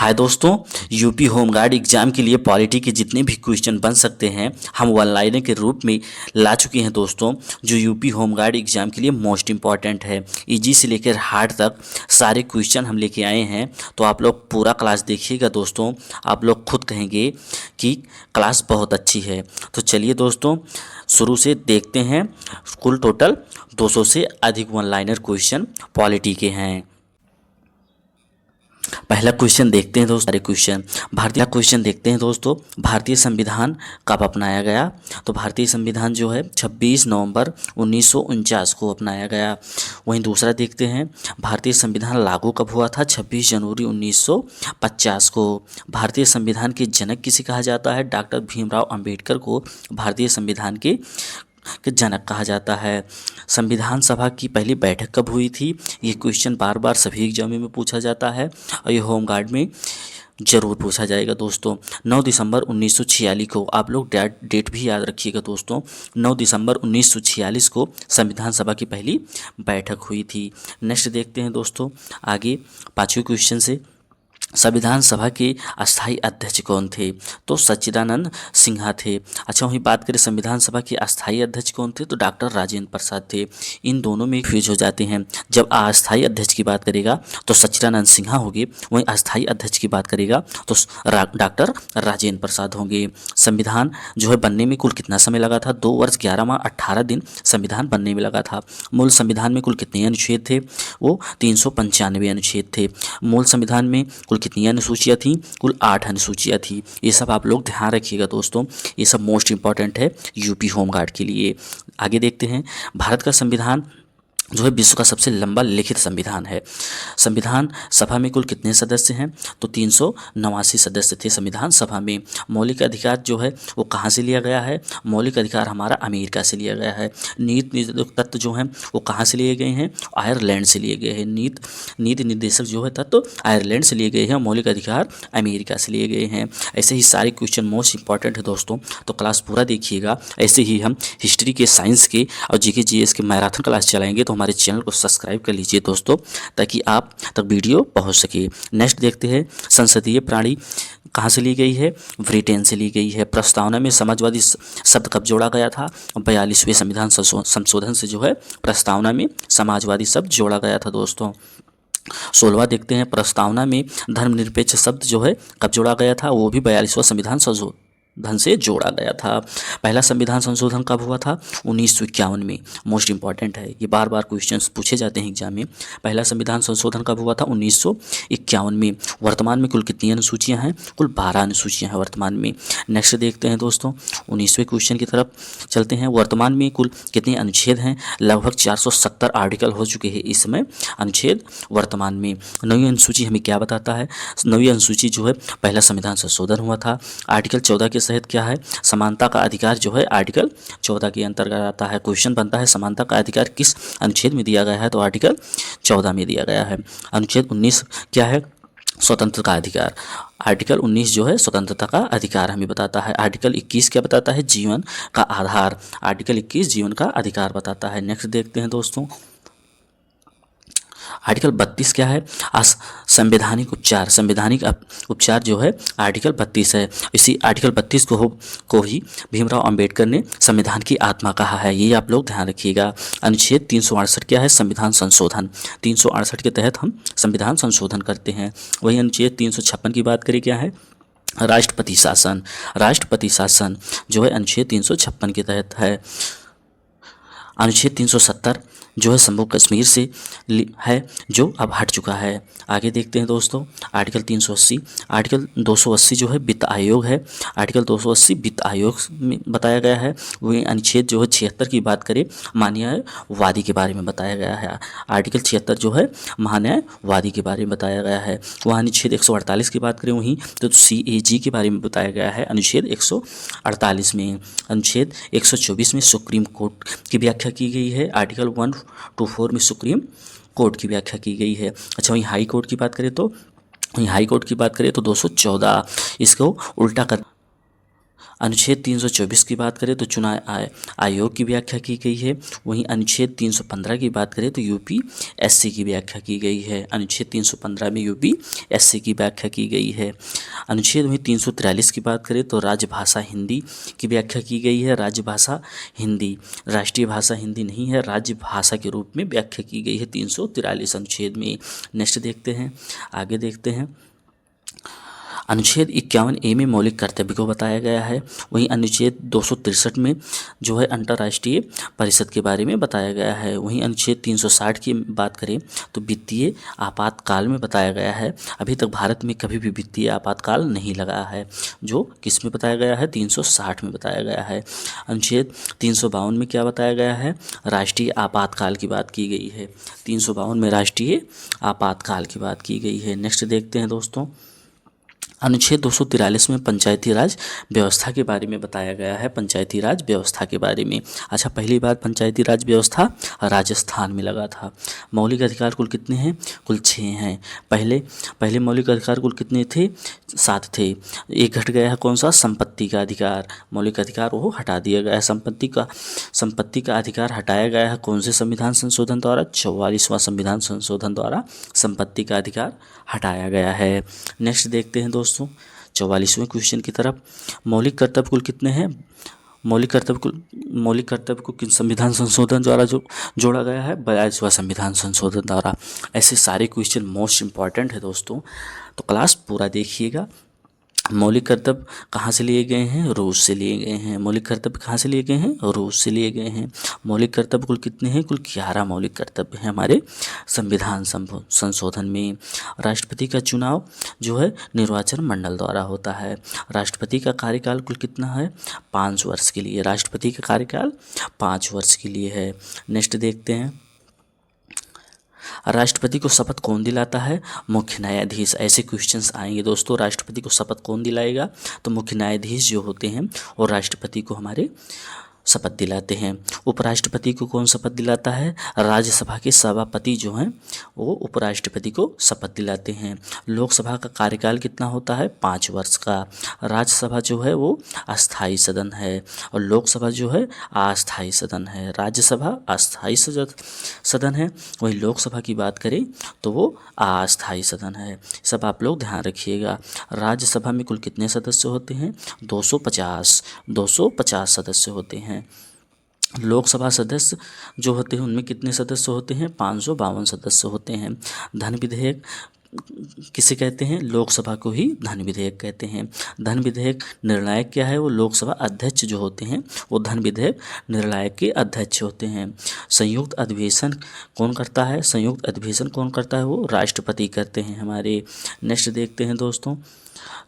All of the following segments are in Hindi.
हाय दोस्तों, यूपी होमगार्ड एग्जाम के लिए पॉलिटी के जितने भी क्वेश्चन बन सकते हैं हम वन लाइनर के रूप में ला चुके हैं दोस्तों। जो यूपी होमगार्ड एग्जाम के लिए मोस्ट इम्पॉर्टेंट है, इजी से लेकर हार्ड तक सारे क्वेश्चन हम लेके आए हैं। तो आप लोग पूरा क्लास देखिएगा दोस्तों, आप लोग खुद कहेंगे कि क्लास बहुत अच्छी है। तो चलिए दोस्तों शुरू से देखते हैं। कुल टोटल 200 से अधिक वन लाइनर क्वेश्चन पॉलिटी के हैं। पहला क्वेश्चन देखते हैं दोस्तों। क्वेश्चन देखते हैं दोस्तों, भारतीय संविधान कब अपनाया गया? तो भारतीय संविधान जो है 26 नवंबर 1949 को अपनाया गया। वहीं दूसरा देखते हैं, भारतीय संविधान लागू कब हुआ था? 26 जनवरी 1950 को। भारतीय संविधान के जनक किसे कहा जाता है? डॉक्टर भीमराव अंबेडकर को भारतीय संविधान के जनक कहा जाता है। संविधान सभा की पहली बैठक कब हुई थी? ये क्वेश्चन बार बार सभी एग्जाम में पूछा जाता है और ये होमगार्ड में ज़रूर पूछा जाएगा दोस्तों। 9 दिसंबर 1946 को, आप लोग डेट भी याद रखिएगा दोस्तों, 9 दिसंबर 1946 को संविधान सभा की पहली बैठक हुई थी। नेक्स्ट देखते हैं दोस्तों आगे 5वें क्वेश्चन से। संविधान सभा के अस्थाई अध्यक्ष कौन थे? तो सच्चिदानंद सिन्हा थे। अच्छा, वहीं बात करें संविधान सभा के अस्थाई अध्यक्ष कौन थे? तो डॉक्टर राजेंद्र प्रसाद थे। इन दोनों में फ्यूज हो जाते हैं। जब अस्थाई अध्यक्ष की बात करेगा तो सच्चिदानंद सिन्हा होंगे, वहीं अस्थाई अध्यक्ष की बात करेगा तो डॉक्टर राजेंद्र प्रसाद होंगे। संविधान जो है बनने में कुल कितना समय लगा था? 2 वर्ष 11 माह 18 दिन संविधान बनने में लगा था। मूल संविधान में कुल कितने अनुच्छेद थे? वो 395 अनुच्छेद थे। मूल संविधान में कुल कितनी अनुसूचियाँ थी? कुल 8 अनुसूचियाँ थी। ये सब आप लोग ध्यान रखिएगा दोस्तों, ये सब मोस्ट इंपॉर्टेंट है यूपी होमगार्ड के लिए। आगे देखते हैं, भारत का संविधान जो है विश्व का सबसे लंबा लिखित संविधान है। संविधान सभा में कुल कितने सदस्य हैं? तो 389 सदस्य थे संविधान सभा में। मौलिक अधिकार जो है वो कहाँ से लिया गया है? मौलिक अधिकार हमारा अमेरिका से लिया गया है। नीति निर्देशक तत्व जो हैं वो कहाँ से लिए गए हैं? आयरलैंड से लिए गए हैं। नीति निर्देशक जो है तत्व आयरलैंड से लिए गए हैं, मौलिक अधिकार अमेरिका से लिए गए हैं। ऐसे ही सारे क्वेश्चन मोस्ट इंपॉर्टेंट है दोस्तों, तो क्लास पूरा देखिएगा। ऐसे ही हम हिस्ट्री के, साइंस के और जीके जीएस के मैराथन क्लास चलाएंगे, तो हमारे चैनल को सब्सक्राइब कर लीजिए दोस्तों, ताकि आप तक वीडियो पहुंच सके। नेक्स्ट देखते हैं, संसदीय प्रणाली कहाँ से ली गई है? ब्रिटेन से ली गई है। प्रस्तावना में समाजवादी शब्द कब जोड़ा गया था? 42वें संविधान संशोधन से जो है प्रस्तावना में समाजवादी शब्द जोड़ा गया था दोस्तों। 16वां देखते हैं, प्रस्तावना में धर्मनिरपेक्ष शब्द जो है कब जोड़ा गया था? वो भी 42वां संविधान संशोधन से जोड़ा गया था। पहला संविधान संशोधन कब हुआ था? 1951 में। मोस्ट इंपॉर्टेंट है, ये बार बार क्वेश्चंस पूछे जाते हैं एग्जाम में। पहला संविधान संशोधन कब हुआ था? 1951 में। वर्तमान में कुल कितनी अनुसूचियां हैं? कुल 12 अनुसूचियां हैं वर्तमान में। नेक्स्ट देखते हैं दोस्तों, 19वें क्वेश्चन की तरफ चलते हैं। वर्तमान में कुल कितने अनुच्छेद हैं? लगभग 470 आर्टिकल हो चुके हैं इस समय अनुच्छेद वर्तमान में। 9वीं अनुसूची हमें क्या बताता है? 9वीं अनुसूची जो है पहला संविधान संशोधन हुआ था। आर्टिकल 14 के तहत क्या है? समानता का अधिकार जो है आर्टिकल 14 के अंतर्गत आता है। क्वेश्चन बनता है समानता का अधिकार किस अनुच्छेद में दिया गया है? तो आर्टिकल 14 में दिया गया है। अनुच्छेद 19 क्या है? स्वतंत्रता का अधिकार। आर्टिकल 19 जो है स्वतंत्रता का अधिकार हमें बताता है। आर्टिकल 21 क्या बताता है? जीवन का आधार। आर्टिकल 21 जीवन का अधिकार बताता है। नेक्स्ट देखते हैं दोस्तों, आर्टिकल 32 क्या है? संवैधानिक उपचार। संवैधानिक उपचार जो है आर्टिकल 32 है। इसी आर्टिकल 32 को ही भीमराव अंबेडकर ने संविधान की आत्मा कहा है, ये आप लोग ध्यान रखिएगा। अनुच्छेद 368 क्या है? संविधान संशोधन। 368 के तहत हम संविधान संशोधन करते हैं। वही अनुच्छेद 356 की बात करें, क्या है? राष्ट्रपति शासन। राष्ट्रपति शासन जो है अनुच्छेद 356 के तहत है। अनुच्छेद 370 जो है जम्मू कश्मीर से है, जो अब हट चुका है। आगे देखते हैं दोस्तों, आर्टिकल 380। आर्टिकल 280 जो है वित्त आयोग है। आर्टिकल 280 वित्त आयोग में बताया गया है। वही अनुच्छेद जो है 76 की बात करें, महान्यायवादी के बारे में बताया गया है। आर्टिकल 76 जो है महान्यायवादी के बारे में बताया गया है। वहाँ अनुच्छेद 148 की बात करें वहीं तो CAG के बारे में बताया गया है अनुच्छेद 148 में। अनुच्छेद 124 में सुप्रीम कोर्ट की व्याख्या की गई है। आर्टिकल 124 में सुप्रीम कोर्ट की व्याख्या की गई है। अच्छा, वहीं हाई कोर्ट की बात करें तो 214 इसको उल्टा कर अनुच्छेद 324 की बात करें तो चुनाव आयोग की व्याख्या की गई है। वहीं अनुच्छेद 315 की बात करें तो यूपीएससी की व्याख्या की गई है। अनुच्छेद 315 में यूपीएससी की व्याख्या की गई है। अनुच्छेद वहीं 343 की बात करें तो राजभाषा हिंदी की व्याख्या की गई है। राजभाषा हिंदी, राष्ट्रीय भाषा हिंदी नहीं है, राज्य भाषा के रूप में व्याख्या की गई है 343 अनुच्छेद में। नेक्स्ट देखते हैं, आगे देखते हैं। अनुच्छेद 51A में मौलिक कर्तव्य को बताया गया है। वहीं अनुच्छेद 263 में जो है अंतर्राष्ट्रीय परिषद के बारे में बताया गया है। वहीं अनुच्छेद 360 की बात करें तो वित्तीय आपातकाल में बताया गया है। अभी तक भारत में कभी भी वित्तीय आपातकाल नहीं लगा है, जो किस में बताया गया है, 360 में बताया गया है। अनुच्छेद 352 में क्या बताया गया है, राष्ट्रीय आपातकाल की बात की गई है। 352 में राष्ट्रीय आपातकाल की बात की गई है। नेक्स्ट देखते हैं दोस्तों, अनुच्छेद 243 में पंचायती राज व्यवस्था के बारे में बताया गया है। पंचायती राज व्यवस्था के बारे में, अच्छा पहली बार पंचायती राज व्यवस्था राजस्थान में लगा था। मौलिक अधिकार कुल कितने हैं, कुल 6 हैं। पहले मौलिक अधिकार कुल कितने थे, 7 थे। एक घट गया है, कौन सा, संपत्ति का अधिकार। मौलिक अधिकार वो हटा दिया गया है। संपत्ति का अधिकार हटाया गया है कौन से संविधान संशोधन द्वारा, 44वां संविधान संशोधन द्वारा संपत्ति का अधिकार हटाया गया है। नेक्स्ट देखते हैं दोस्तों 44वें क्वेश्चन की तरफ। मौलिक कर्तव्य कुल कितने हैं, मौलिक कर्तव्य को किन संविधान संशोधन द्वारा जो जोड़ा गया है, 42वां संविधान संशोधन द्वारा। ऐसे सारे क्वेश्चन मोस्ट इंपॉर्टेंट है दोस्तों, तो क्लास पूरा देखिएगा। मौलिक कर्तव्य कहाँ से लिए गए हैं, रूस से लिए गए हैं। मौलिक कर्तव्य कहाँ से लिए गए हैं, रूस से लिए गए हैं। मौलिक कर्तव्य कुल कितने हैं, कुल 11 मौलिक कर्तव्य हैं हमारे संविधान संशोधन में। राष्ट्रपति का चुनाव जो है निर्वाचन मंडल द्वारा होता है। राष्ट्रपति का कार्यकाल कुल कितना है, 5 वर्ष के लिए। राष्ट्रपति का कार्यकाल 5 वर्ष के लिए है। नेक्स्ट देखते हैं, राष्ट्रपति को शपथ कौन दिलाता है, मुख्य न्यायाधीश। ऐसे क्वेश्चंस आएंगे दोस्तों, राष्ट्रपति को शपथ कौन दिलाएगा, तो मुख्य न्यायाधीश जो होते हैं और राष्ट्रपति को हमारे शपथ दिलाते हैं। उपराष्ट्रपति को कौन शपथ दिलाता है, राज्यसभा के सभापति जो हैं वो उपराष्ट्रपति को शपथ दिलाते हैं। लोकसभा का कार्यकाल कितना होता है, 5 वर्ष का। राज्यसभा जो है वो अस्थाई सदन है और लोकसभा जो है अस्थाई सदन है। राज्यसभा अस्थाई सदन है, वही लोकसभा की बात करें तो वो अस्थाई सदन है। सब आप लोग ध्यान रखिएगा। राज्यसभा में कुल कितने सदस्य होते हैं, 250 सदस्य होते हैं। लोकसभा सदस्य जो होते हैं उनमें कितने सदस्य होते हैं, 552 सदस्य होते हैं। धन विधेयक किसे कहते हैं, लोकसभा को ही धन विधेयक कहते हैं। धन विधेयक निर्णायक क्या है, वो लोकसभा अध्यक्ष जो होते हैं वो धन विधेयक निर्णायक के अध्यक्ष होते हैं। संयुक्त अधिवेशन कौन करता है, संयुक्त अधिवेशन कौन करता है, वो राष्ट्रपति करते हैं हमारे। नेक्स्ट देखते हैं दोस्तों,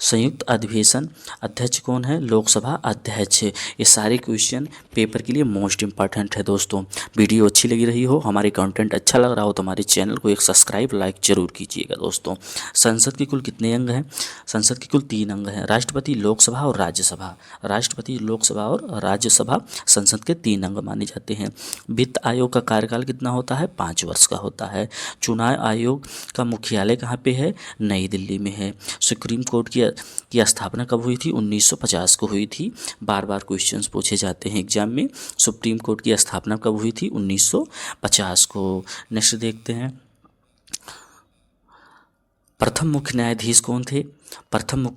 संयुक्त अधिवेशन अध्यक्ष कौन है, लोकसभा अध्यक्ष। ये सारे क्वेश्चन पेपर के लिए मोस्ट इंपॉर्टेंट है दोस्तों। वीडियो अच्छी लगी रही हो, हमारे कंटेंट अच्छा लग रहा हो तो हमारे चैनल को एक सब्सक्राइब लाइक जरूर कीजिएगा दोस्तों। संसद के कुल कितने अंग हैं, संसद के कुल 3 अंग हैं, राष्ट्रपति, लोकसभा और राज्यसभा। राष्ट्रपति, लोकसभा और राज्यसभा संसद के 3 अंग माने जाते हैं। वित्त आयोग का कार्यकाल कितना होता है, 5 वर्ष का होता है। चुनाव आयोग का मुख्यालय कहाँ पे है, नई दिल्ली में है। सुप्रीम कोर्ट की स्थापना कब हुई थी, 1950 को हुई थी। बार बार क्वेश्चंस पूछे जाते हैं एग्जाम में, सुप्रीम कोर्ट की स्थापना कब हुई थी, 1950 को। नेक्स्ट देखते हैं, प्रथम मुख्य न्यायाधीश कौन थे, प्रथम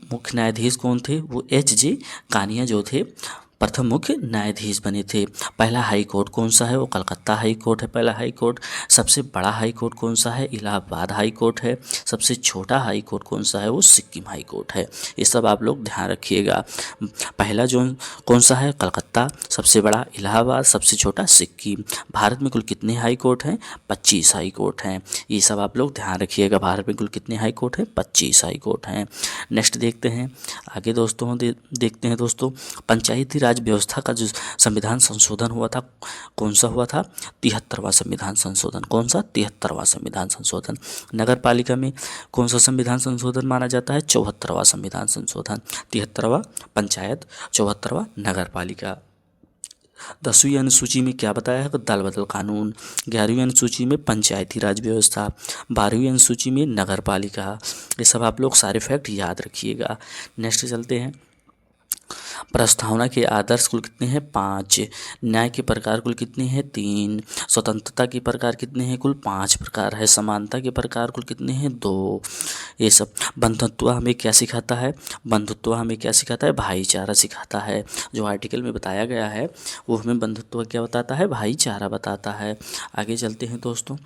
मुख्य न्यायाधीश कौन थे, वो H.J. कानिया जो थे प्रथम मुख्य न्यायाधीश बने थे। पहला हाई कोर्ट कौन सा है, वो कलकत्ता हाई कोर्ट है पहला हाई कोर्ट। सबसे बड़ा हाई कोर्ट कौन सा है, इलाहाबाद हाई कोर्ट है। सबसे छोटा हाई कोर्ट कौन सा है, वो सिक्किम हाई कोर्ट है। ये सब आप लोग ध्यान रखिएगा। पहला जो कौन सा है, कलकत्ता। सबसे बड़ा इलाहाबाद, सबसे छोटा सिक्किम। भारत में कुल कितने हाई कोर्ट हैं, 25 हाई कोर्ट हैं। ये सब आप लोग ध्यान रखिएगा। भारत में कुल कितने हाई कोर्ट हैं, 25 हाई कोर्ट हैं। नेक्स्ट देखते हैं आगे दोस्तों, देखते हैं दोस्तों, पंचायती राज व्यवस्था का जो संविधान संशोधन हुआ था कौन सा हुआ था, 73वां संविधान संशोधन। कौन सा, 73वां संविधान संशोधन। नगर पालिका में कौन सा संविधान संशोधन माना जाता है, 74वां संविधान संशोधन। 73वां पंचायत, 74वां नगर पालिका। 10वीं अनुसूची में क्या बताया है, दल बदल कानून। 11वीं अनुसूची में पंचायती राज व्यवस्था। 12वीं अनुसूची में नगर पालिका। ये सब आप लोग सारे फैक्ट याद रखिएगा। नेक्स्ट चलते हैं, प्रस्तावना के आदर्श कुल कितने हैं 5, न्याय के प्रकार कुल कितने हैं 3, स्वतंत्रता के प्रकार कितने हैं कुल 5 प्रकार है, समानता के प्रकार कुल कितने हैं 2। ये सब बंधुत्व हमें क्या सिखाता है, बंधुत्व हमें क्या सिखाता है, भाईचारा सिखाता है। जो आर्टिकल में बताया गया है वो हमें बंधुत्व क्या बताता है, भाईचारा बताता है। आगे चलते हैं दोस्तों।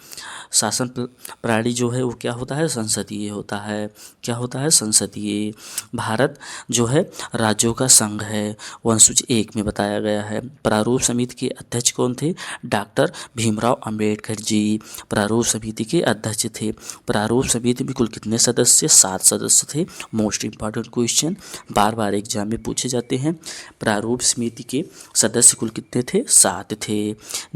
शासन प्रणाली जो है वो क्या होता है, संसदीय होता है। क्या होता है, संसदीय। भारत जो है राज्यों का संघ है, वो अनुसूची 1 में बताया गया है। प्रारूप समिति के अध्यक्ष कौन थे, डॉक्टर भीमराव अंबेडकर जी प्रारूप समिति के अध्यक्ष थे। प्रारूप समिति में कुल कितने सदस्य, 7 सदस्य थे। मोस्ट इंपॉर्टेंट क्वेश्चन बार बार एग्जाम में पूछे जाते हैं। प्रारूप समिति के सदस्य कुल कितने थे, 7 थे।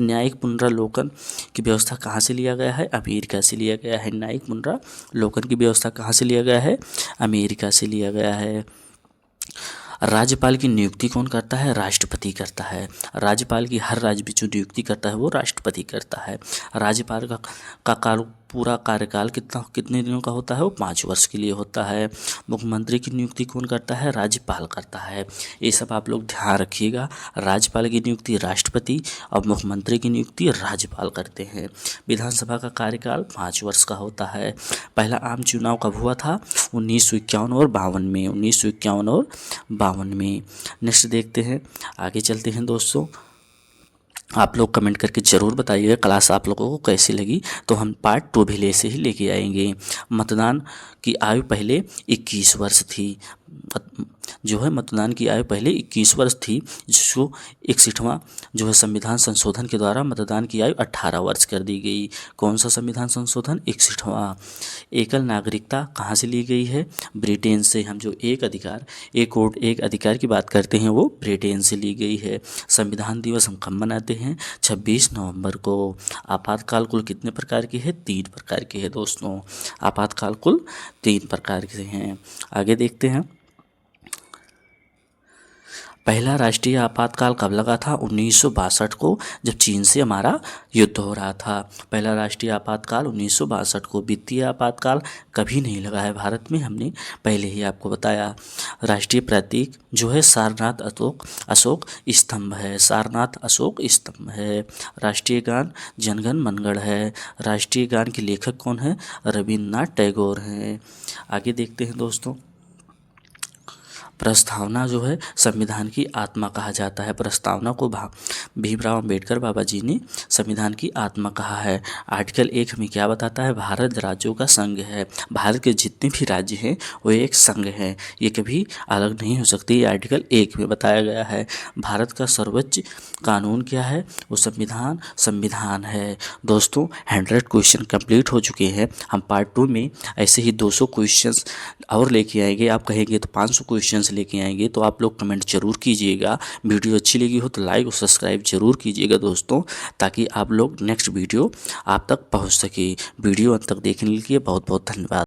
न्यायिक पुनरावलोकन की व्यवस्था कहाँ से लिया गया है, अमेरिका से लिया गया है। न्यायिक पुनरावलोकन की व्यवस्था कहाँ से लिया गया है, अमेरिका से लिया गया है। राज्यपाल की नियुक्ति कौन करता है, राष्ट्रपति करता है। राज्यपाल की हर राज्य में जो नियुक्ति करता है वो राष्ट्रपति करता है। राज्यपाल का पूरा कार्यकाल कितने दिनों का होता है, वो 5 वर्ष के लिए होता है। मुख्यमंत्री की नियुक्ति कौन करता है, राज्यपाल करता है। ये सब आप लोग ध्यान रखिएगा। राज्यपाल की नियुक्ति राष्ट्रपति और मुख्यमंत्री की नियुक्ति राज्यपाल करते हैं। विधानसभा का कार्यकाल 5 वर्ष का होता है। पहला आम चुनाव कब हुआ था, 1951 और 52 में। 1951 और 52 में। नेक्स्ट देखते हैं, आगे चलते हैं दोस्तों। आप लोग कमेंट करके ज़रूर बताइएगा क्लास आप लोगों को कैसी लगी, तो हम पार्ट 2 भी से ही लेके आएंगे। मतदान की आयु पहले 21 वर्ष थी, जो है मतदान की आयु पहले 21 वर्ष थी, जिसको 61वां जो है संविधान संशोधन के द्वारा मतदान की आयु 18 वर्ष कर दी गई। कौन सा संविधान संशोधन, 61वां। एकल नागरिकता कहाँ से ली गई है, ब्रिटेन से। हम जो एक अधिकार, एक वोट एक अधिकार की बात करते हैं वो ब्रिटेन से ली गई है। संविधान दिवस हम कब मनाते हैं, 26 नवंबर को। आपातकाल कुल कितने प्रकार की है, 3 प्रकार की है दोस्तों। आपातकाल कुल 3 प्रकार के हैं। आगे देखते हैं, पहला राष्ट्रीय आपातकाल कब लगा था, 1962 को, जब चीन से हमारा युद्ध हो रहा था। पहला राष्ट्रीय आपातकाल 1962 को। वित्तीय आपातकाल कभी नहीं लगा है भारत में, हमने पहले ही आपको बताया। राष्ट्रीय प्रतीक जो है सारनाथ अशोक स्तंभ है, सारनाथ अशोक स्तंभ है। राष्ट्रीय गान जनगण मनगढ़ है। राष्ट्रीय गान के लेखक कौन है, रविन्द्रनाथ टैगोर हैं। आगे देखते हैं दोस्तों, प्रस्तावना जो है संविधान की आत्मा कहा जाता है। प्रस्तावना को भीमराव अंबेडकर बाबा जी ने संविधान की आत्मा कहा है। आर्टिकल 1 हमें क्या बताता है, भारत राज्यों का संघ है। भारत के जितने भी राज्य हैं वो एक संघ है, ये कभी अलग नहीं हो सकती। ये आर्टिकल 1 में बताया गया है। भारत का सर्वोच्च कानून क्या है, वो संविधान है। दोस्तों 100 क्वेश्चन कंप्लीट हो चुके हैं। हम पार्ट 2 में ऐसे ही 200 क्वेश्चन और लेके आएंगे। आप कहेंगे तो 500 क्वेश्चन लेके आएंगे। तो आप लोग कमेंट जरूर कीजिएगा। वीडियो अच्छी लगी हो तो लाइक और सब्सक्राइब जरूर कीजिएगा दोस्तों, ताकि आप लोग नेक्स्ट वीडियो आप तक पहुंच सके। वीडियो अंत तक देखने के लिए बहुत बहुत धन्यवाद।